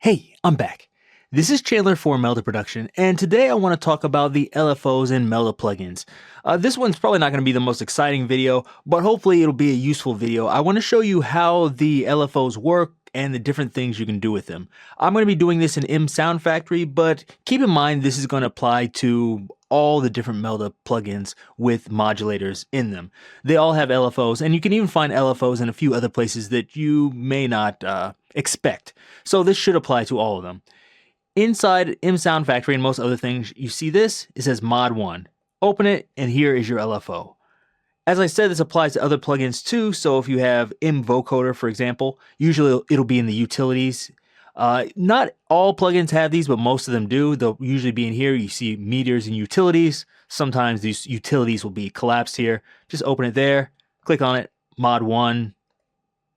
Hey, I'm back. This is Chandler for Melda Production, and today I want to talk about the LFOs and Melda plugins. This one's probably not going to be the most exciting video, but hopefully it'll be a useful video. I want to show you how the LFOs work and the different things you can do with them. I'm going to be doing this in M Sound Factory, but keep in mind this is going to apply to all the different Melda plugins with modulators in them. They all have LFOs, and you can even find LFOs in a few other places that you may not expect. So this should apply to all of them. Inside M Sound Factory and most other things, you see this, it says Mod 1. Open it, and here is your LFO. As I said, this applies to other plugins too, so if you have M Vocoder, for example, usually it'll be in the utilities. Not all plugins have these, but most of them do. They'll usually be in here. You see meters and utilities. Sometimes these utilities will be collapsed here. Just open it there, click on it, Mod 1,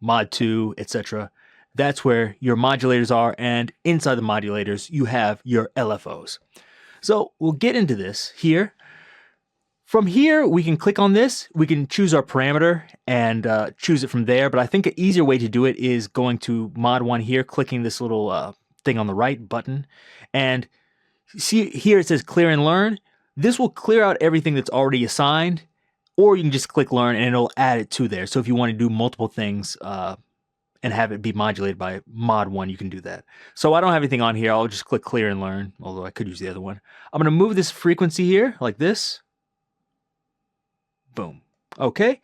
Mod 2, etc. That's where your modulators are, and inside the modulators, you have your LFOs. So we'll get into this here. From here, we can click on this. We can choose our parameter and choose it from there, but I think an easier way to do it is going to Mod 1 here, clicking this little thing on the right button, and see here it says Clear and Learn. This will clear out everything that's already assigned, or you can just click Learn and it'll add it to there. So if you want to do multiple things, and have it be modulated by Mod 1, you can do that. So I don't have anything on here. I'll just click Clear and Learn, although I could use the other one. I'm going to move this frequency here like this. Boom. Okay.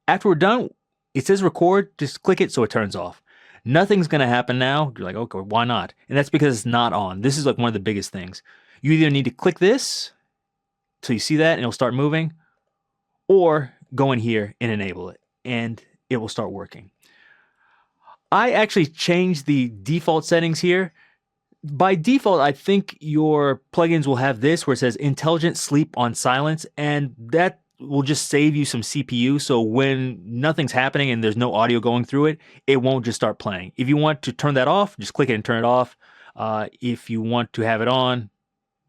After we're done, it says record. Just click it so it turns off. Nothing's going to happen now. You're like, okay, why not? And that's because it's not on. This is like one of the biggest things. You either need to click this till you see that and it'll start moving, or go in here and enable it and it will start working. I actually changed the default settings here. By default, I think your plugins will have this where it says Intelligent Sleep on Silence, and that will just save you some CPU. So when nothing's happening and there's no audio going through it, it won't just start playing. If you want to turn that off, just click it and turn it off. If you want to have it on,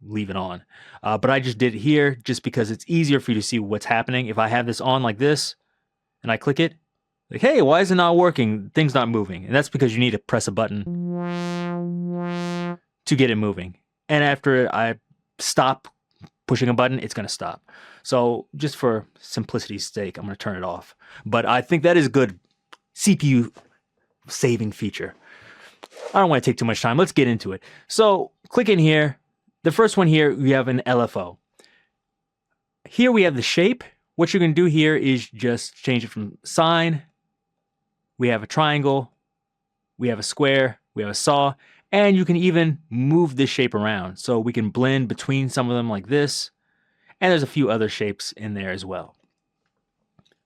leave it on. But I just did it here just because it's easier for you to see what's happening. If I have this on like this and I click it, like, hey, why is it not working? Thing's not moving. And that's because you need to press a button to get it moving. And after I stop pushing a button, it's going to stop. So just for simplicity's sake, I'm going to turn it off. But I think that is a good CPU saving feature. I don't want to take too much time. Let's get into it. So click in here. The first one here, we have an LFO. Here we have the shape. What you're going to do here is just change it from sine. We have a triangle, we have a square, we have a saw, and you can even move this shape around. So we can blend between some of them like this, and there's a few other shapes in there as well.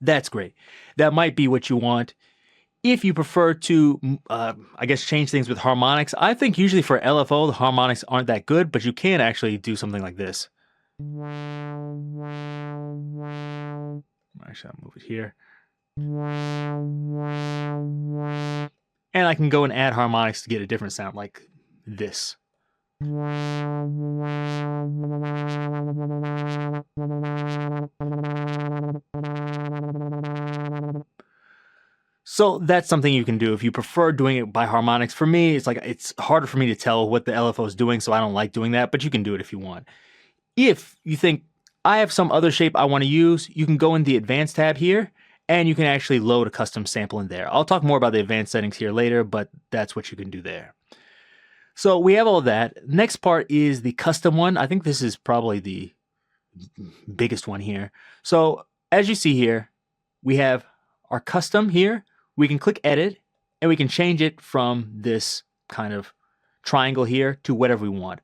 That's great. That might be what you want. If you prefer to, I guess, change things with harmonics, I think usually for LFO, the harmonics aren't that good, but you can actually do something like this. Actually, I'll move it here. And I can go and add harmonics to get a different sound like this. So that's something you can do if you prefer doing it by harmonics. For me, it's like it's harder for me to tell what the LFO is doing, so I don't like doing that, but you can do it if you want. If you think I have some other shape I want to use, you can go in the Advanced tab here, and you can actually load a custom sample in there. I'll talk more about the advanced settings here later, but that's what you can do there. So we have all of that. Next part is the custom one. I think this is probably the biggest one here. So as you see here, we have our custom here. We can click edit, and we can change it from this kind of triangle here to whatever we want.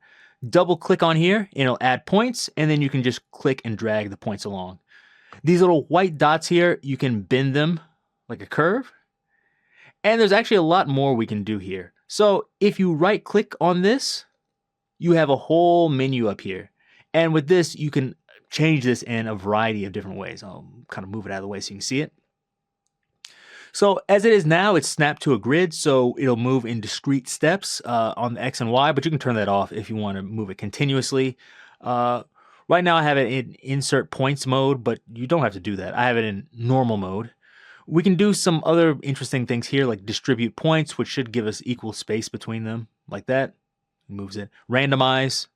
Double click on here, and it'll add points, and then you can just click and drag the points along. These little white dots here, you can bend them like a curve. And there's actually a lot more we can do here. So if you right click on this, you have a whole menu up here. And with this, you can change this in a variety of different ways. I'll kind of move it out of the way so you can see it. So as it is now, it's snapped to a grid, so it'll move in discrete steps on the X and Y, but you can turn that off if you want to move it continuously. Right now I have it in insert points mode, but you don't have to do that. I have it in normal mode. We can do some other interesting things here, like distribute points, which should give us equal space between them. like that. Moves it. Randomize.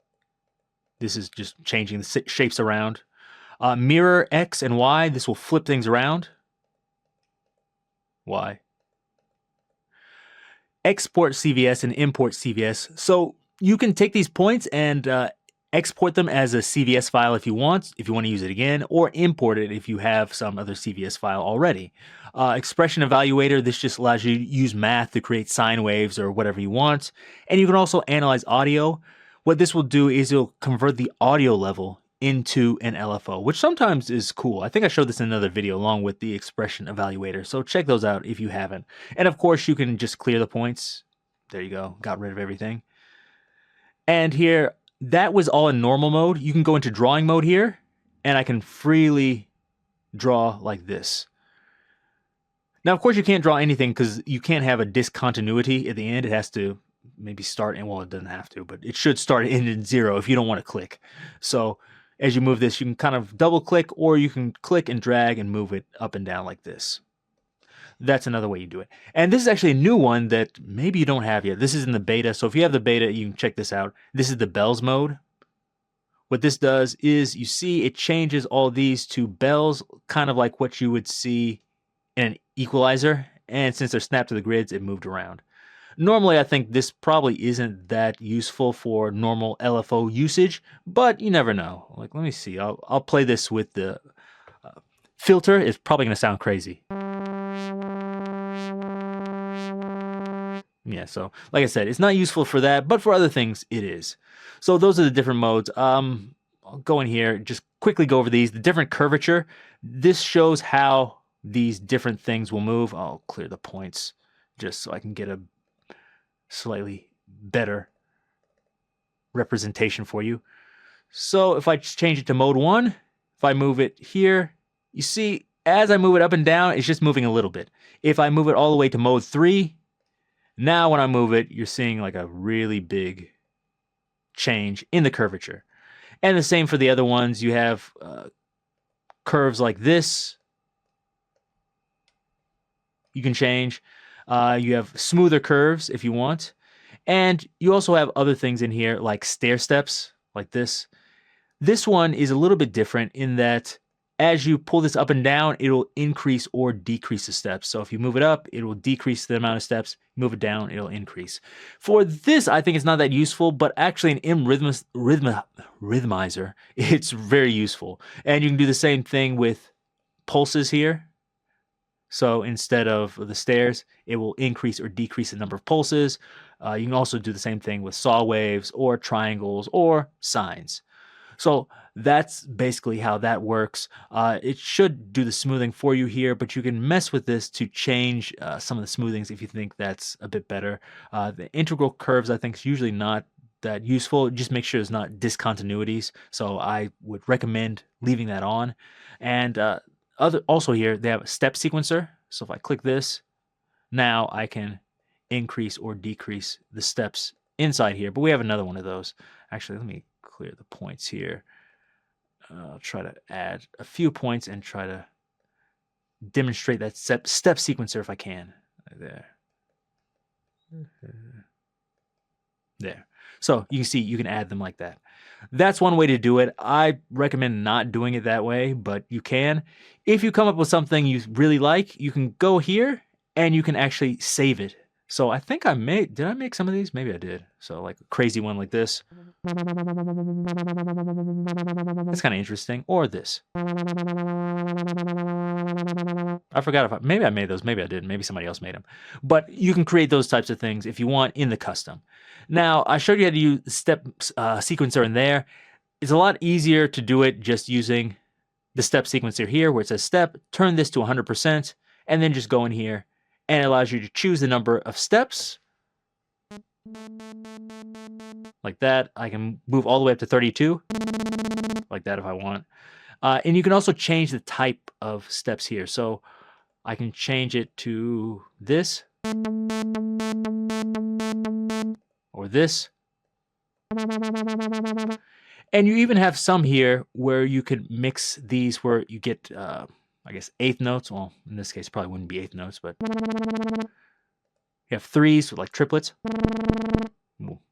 This is just changing the shapes around. Mirror X and Y. This will flip things around. Y. Export CVS and import CVS. So you can take these points and export them as a CVS file if you want to use it again, or import it if you have some other CVS file already. Expression evaluator, this just allows you to use math to create sine waves or whatever you want. And you can also analyze audio. What this will do is it'll convert the audio level into an LFO, which sometimes is cool. I think I showed this in another video along with the expression evaluator. So check those out if you haven't. And of course, you can just clear the points. There you go. Got rid of everything. And here, that was all in normal mode. You can go into drawing mode here, and I can freely draw like this. Now, of course, you can't draw anything because you can't have a discontinuity at the end. It has to maybe start, and well, it doesn't have to, but it should start and end in 0 if you don't want to click. So as you move this, you can kind of double click, or you can click and drag and move it up and down like this. That's another way you do it. And this is actually a new one that maybe you don't have yet. This is in the beta. So if you have the beta, you can check this out. This is the bells mode. What this does is you see it changes all these to bells, kind of like what you would see in an equalizer. And since they're snapped to the grids, it moved around. Normally, I think this probably isn't that useful for normal LFO usage, but you never know. Like, let me see. I'll play this with the filter. It's probably going to sound crazy. Yeah, so like I said, it's not useful for that, but for other things, it is. So those are the different modes. I'll go in here, just quickly go over these. The different curvature. This shows how these different things will move. I'll clear the points just so I can get a slightly better representation for you. So if I change it to mode 1, if I move it here, you see as I move it up and down, it's just moving a little bit. If I move it all the way to mode 3, now when I move it, you're seeing like a really big change in the curvature. And the same for the other ones. You have curves like this. You can change. You have smoother curves if you want. And you also have other things in here like stair steps like this. This one is a little bit different in that as you pull this up and down, it'll increase or decrease the steps. So if you move it up, it will decrease the amount of steps. Move it down, it'll increase. For this, I think it's not that useful, but actually an rhythmizer, it's very useful. And you can do the same thing with pulses here. So instead of the stairs, it will increase or decrease the number of pulses. You can also do the same thing with saw waves or triangles or sines. So that's basically how that works. It should do the smoothing for you here, but you can mess with this to change some of the smoothings if you think that's a bit better. The integral curves, I think, is usually not that useful. Just make sure there's not discontinuities. So I would recommend leaving that on. And also here, they have a step sequencer. So if I click this, now I can increase or decrease the steps inside here. But we have another one of those. Actually, let me clear the points here. I'll try to add a few points and try to demonstrate that step sequencer if I can. There. There. So you can see you can add them like that. That's one way to do it. I recommend not doing it that way, but you can. If you come up with something you really like, you can go here and you can actually save it. So I think did I make some of these? Maybe I did. So like a crazy one like this. That's kind of interesting. Or this. I forgot maybe I made those. Maybe I didn't. Maybe somebody else made them. But you can create those types of things if you want in the custom. Now, I showed you how to use the step sequencer in there. It's a lot easier to do it just using the step sequencer here where it says step, turn this to 100%, and then just go in here. And it allows you to choose the number of steps. Like that. I can move all the way up to 32. Like that if I want. And you can also change the type of steps here. So I can change it to this. Or this. And you even have some here where you could mix these where you get... I guess eighth notes. Well, in this case, it probably wouldn't be eighth notes, but you have threes with like triplets.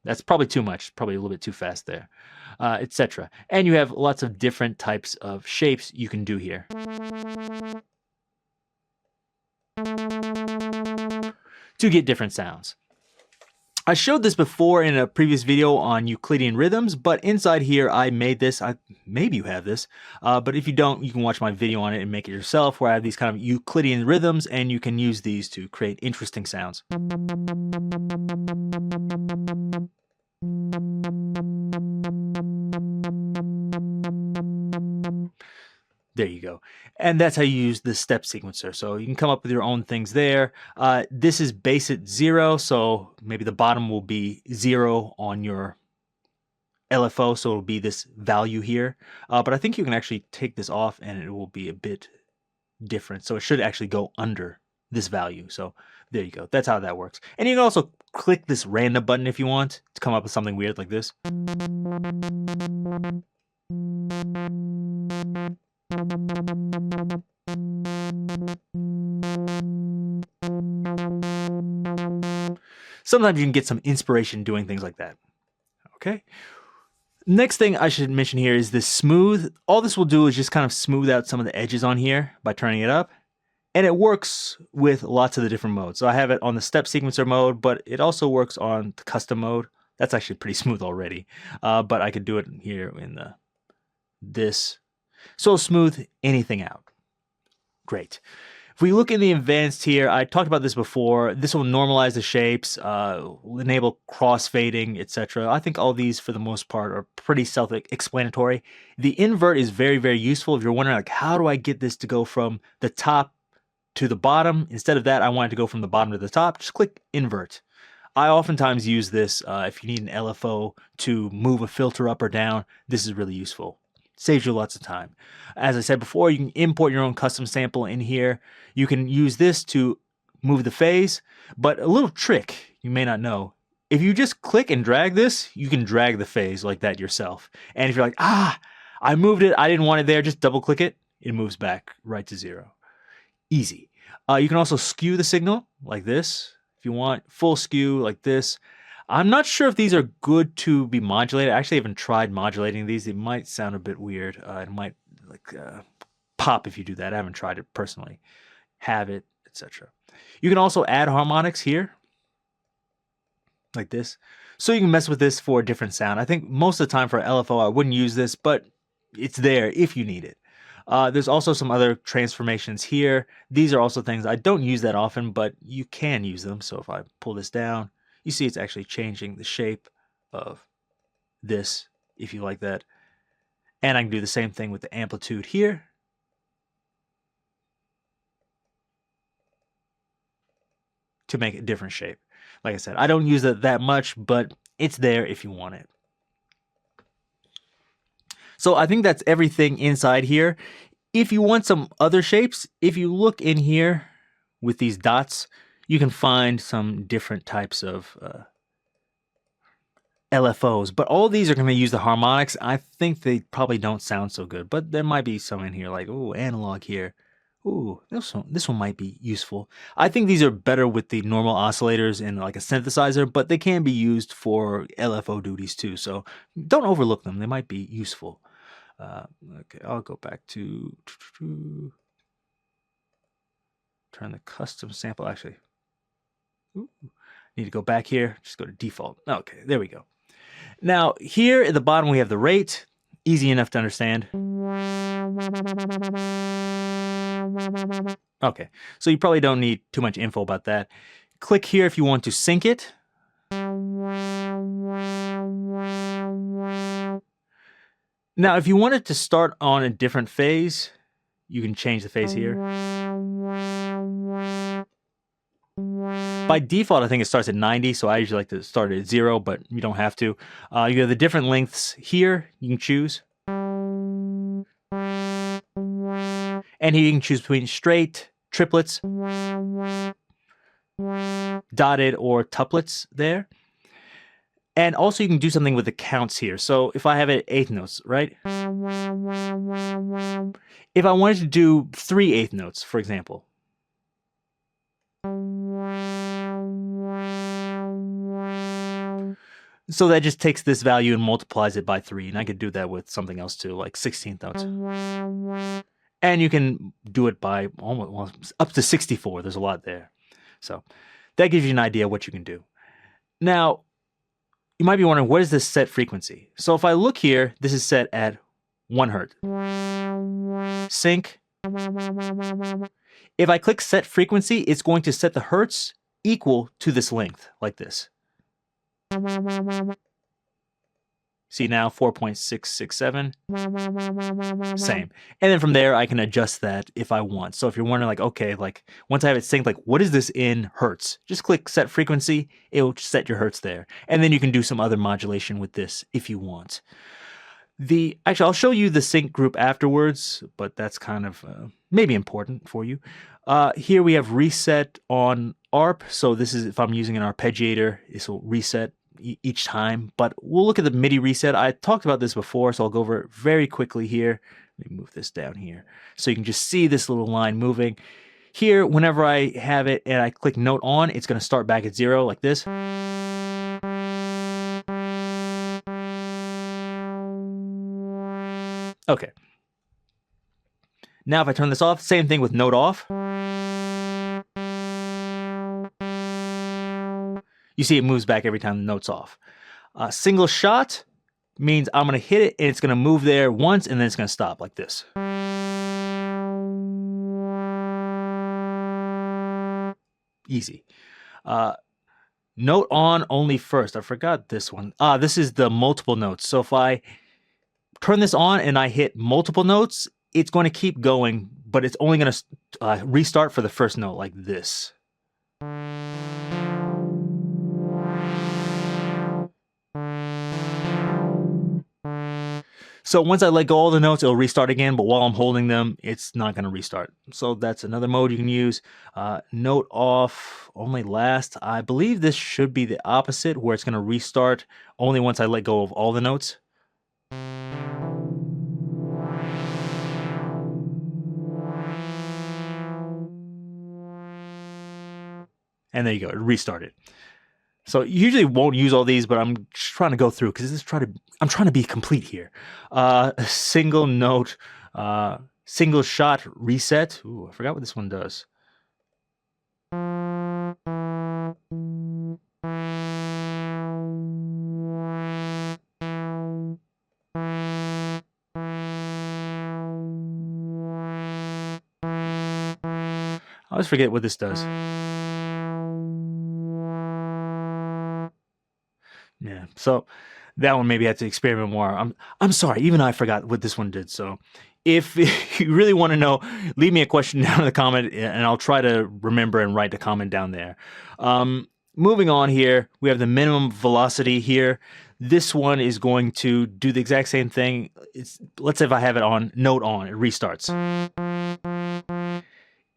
That's probably too much, probably a little bit too fast there, etc. And you have lots of different types of shapes you can do here to get different sounds. I showed this before in a previous video on Euclidean rhythms, but inside here I made this. Maybe you have this, but if you don't, you can watch my video on it and make it yourself, where I have these kind of Euclidean rhythms, and you can use these to create interesting sounds. There you go. And that's how you use the step sequencer. So you can come up with your own things there. This is base at 0, so maybe the bottom will be 0 on your LFO, so it'll be this value here. But I think you can actually take this off and it will be a bit different. So it should actually go under this value. So there you go. That's how that works. And you can also click this random button if you want to come up with something weird like this. Sometimes you can get some inspiration doing things like that. Okay. Next thing I should mention here is this smooth. All this will do is just kind of smooth out some of the edges on here by turning it up. And it works with lots of the different modes. So I have it on the step sequencer mode, but it also works on the custom mode. That's actually pretty smooth already. But I could do it here in this. So smooth anything out. Great. If we look in the advanced here, I talked about this before. This will normalize the shapes, will enable crossfading, etc. I think all these, for the most part, are pretty self-explanatory. The invert is very, very useful if you're wondering, like, how do I get this to go from the top to the bottom? Instead of that, I want it to go from the bottom to the top. Just click invert. I oftentimes use this if you need an LFO to move a filter up or down. This is really useful. Saves you lots of time. As I said before, you can import your own custom sample in here. You can use this to move the phase, but a little trick you may not know. If you just click and drag this, you can drag the phase like that yourself. And if you're like, I moved it, I didn't want it there, just double click it, it moves back right to 0. Easy. You can also skew the signal like this. If you want full skew like this. I'm not sure if these are good to be modulated. I actually haven't tried modulating these. It might sound a bit weird. It might pop if you do that. I haven't tried it personally. Have it, etc. You can also add harmonics here, like this. So you can mess with this for a different sound. I think most of the time for LFO, I wouldn't use this, but it's there if you need it. There's also some other transformations here. These are also things I don't use that often, but you can use them. So if I pull this down, you see it's actually changing the shape of this, if you like that. And I can do the same thing with the amplitude here. To make a different shape. Like I said, I don't use it that much, but it's there if you want it. So I think that's everything inside here. If you want some other shapes, if you look in here with these dots, you can find some different types of LFOs, but all these are going to use the harmonics. I think they probably don't sound so good, but there might be some in here like, oh, analog here. Ooh, this one might be useful. I think these are better with the normal oscillators and like a synthesizer, but they can be used for LFO duties too, so don't overlook them. They might be useful. Okay, I'll go back to turn the custom sample. Actually, need to go back here. Just go to default. Okay, there we go. Now here at the bottom we have the rate. Easy enough to understand. Okay, so you probably don't need too much info about that. Click here if you want to sync it. Now, if you want it to start on a different phase, you can change the phase here. By default, I think it starts at 90, so I usually like to start at 0, but you don't have to. You have the different lengths here you can choose. And here you can choose between straight, triplets, dotted, or tuplets there. And also you can do something with the counts here. So if I have it at eighth notes, right? If I wanted to do 3 eighth notes, for example. So that just takes this value and multiplies it by 3. And I could do that with something else too, like 16th notes. And you can do it by almost, well, up to 64. There's a lot there. So that gives you an idea what you can do. Now, you might be wondering, what is this set frequency? So if I look here, this is set at 1 hertz. Sync. If I click set frequency, it's going to set the hertz equal to this length, like this. See now, 4.667. Same. And then from there, I can adjust that if I want. So if you're wondering, like, okay, like once I have it synced, like what is this in hertz? Just click set frequency. It will set your hertz there. And then you can do some other modulation with this if you want. Actually, I'll show you the sync group afterwards, but that's kind of maybe important for you. Here we have reset on ARP. So this is if I'm using an arpeggiator, this will reset each time, but we'll look at the MIDI reset. I talked about this before, so I'll go over it very quickly here. Let me move this down here so you can just see this little line moving. Here, whenever I have it and I click note on, it's going to start back at 0 like this. Okay. Now if I turn this off, same thing with note off. You see it moves back every time the note's off. Single shot means I'm going to hit it and it's going to move there once and then it's going to stop like this. Easy. Note on only first. I forgot this one. This is the multiple notes. So if I turn this on and I hit multiple notes, it's going to keep going, but it's only going to restart for the first note like this. So once I let go of all the notes, it'll restart again, but while I'm holding them, it's not going to restart. So that's another mode you can use. Note off only last. I believe this should be the opposite, where it's going to restart only once I let go of all the notes. And there you go, it restarted. So you usually won't use all these, but I'm just trying to go through because I'm trying to be complete here. Single note, single shot reset. Ooh, I forgot what this one does. I always forget what this does. Yeah, so that one maybe I have to experiment more. I'm sorry, even I forgot what this one did. So if you really want to know, leave me a question down in the comment and I'll try to remember and write the comment down there. Moving on here, we have the minimum velocity here. This one is going to do the exact same thing. Let's say if I have it on note on, it restarts.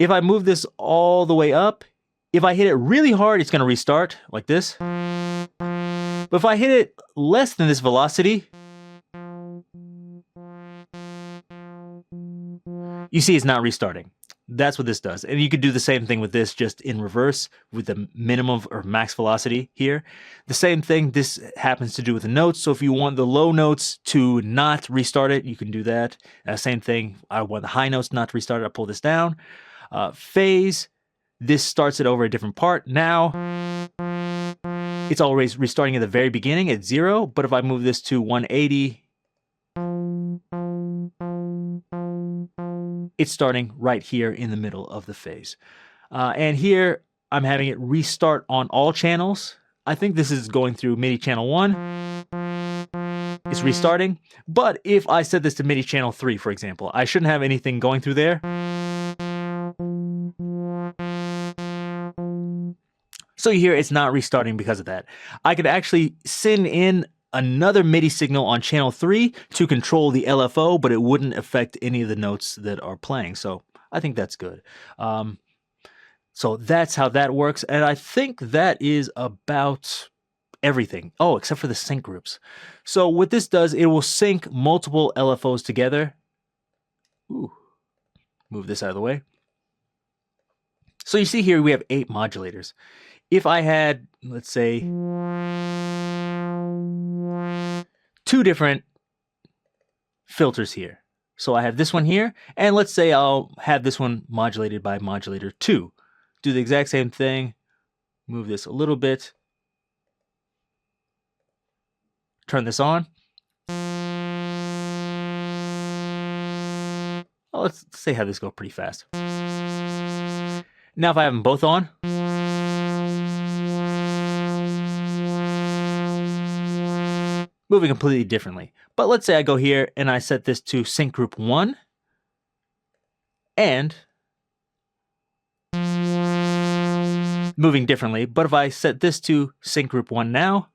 If I move this all the way up, if I hit it really hard, it's going to restart like this. But if I hit it less than this velocity, you see it's not restarting. That's what this does. And you could do the same thing with this, just in reverse with the minimum or max velocity here. The same thing this happens to do with the notes. So if you want the low notes to not restart it, you can do that. Same thing, I want the high notes not to restart it, I pull this down. Phase, this starts it over a different part. Now, it's always restarting at the very beginning at 0, but if I move this to 180, it's starting right here in the middle of the phase. And here, I'm having it restart on all channels. I think this is going through MIDI channel 1. It's restarting, but if I set this to MIDI channel 3, for example, I shouldn't have anything going through there. So here it's not restarting because of that. I could actually send in another MIDI signal on channel 3 to control the LFO, but it wouldn't affect any of the notes that are playing. So I think that's good. So that's how that works. And I think that is about everything. Oh, except for the sync groups. So what this does, it will sync multiple LFOs together. Ooh, move this out of the way. So you see here we have 8 modulators. If I had, let's say, two different filters here. So I have this one here, and let's say I'll have this one modulated by modulator 2. Do the exact same thing, move this a little bit, turn this on. Well, let's say have this go pretty fast. Now if I have them both on, moving completely differently. But let's say I go here and I set this to sync group 1 and moving differently. But if I set this to sync group 1 now,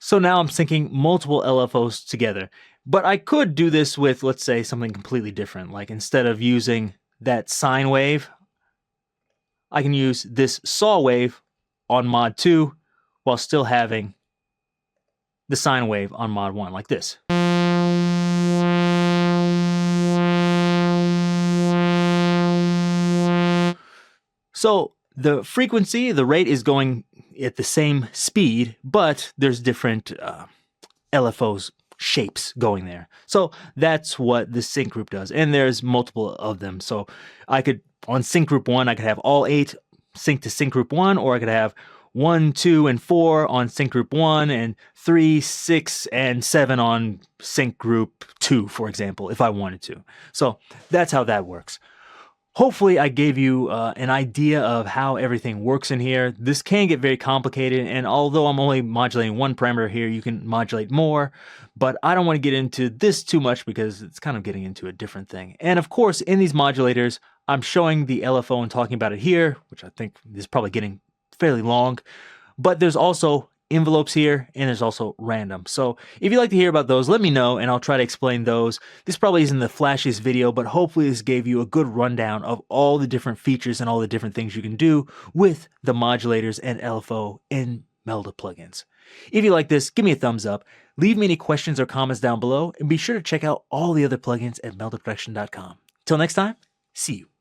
so now I'm syncing multiple LFOs together. But I could do this with, let's say, something completely different. Like instead of using that sine wave, I can use this saw wave on mod 2 while still having the sine wave on mod 1, like this. So the frequency, the rate is going at the same speed, but there's different LFOs shapes going there. So that's what the sync group does. And there's multiple of them. So I could, on sync group 1, I could have all 8 sync to sync group 1, or I could have 1, 2, and 4 on sync group 1, and 3, 6, and 7 on sync group 2, for example, if I wanted to. So that's how that works. Hopefully I gave you an idea of how everything works in here. This can get very complicated, and although I'm only modulating one parameter here, you can modulate more, but I don't want to get into this too much because it's kind of getting into a different thing. And of course, in these modulators, I'm showing the LFO and talking about it here, which I think is probably getting fairly long, but there's also envelopes here, and there's also random. So if you'd like to hear about those, let me know and I'll try to explain those. This probably isn't the flashiest video, but hopefully this gave you a good rundown of all the different features and all the different things you can do with the modulators and LFO in Melda plugins. If you like this, give me a thumbs up, leave me any questions or comments down below, and be sure to check out all the other plugins at meldaproduction.com. Till next time, see you.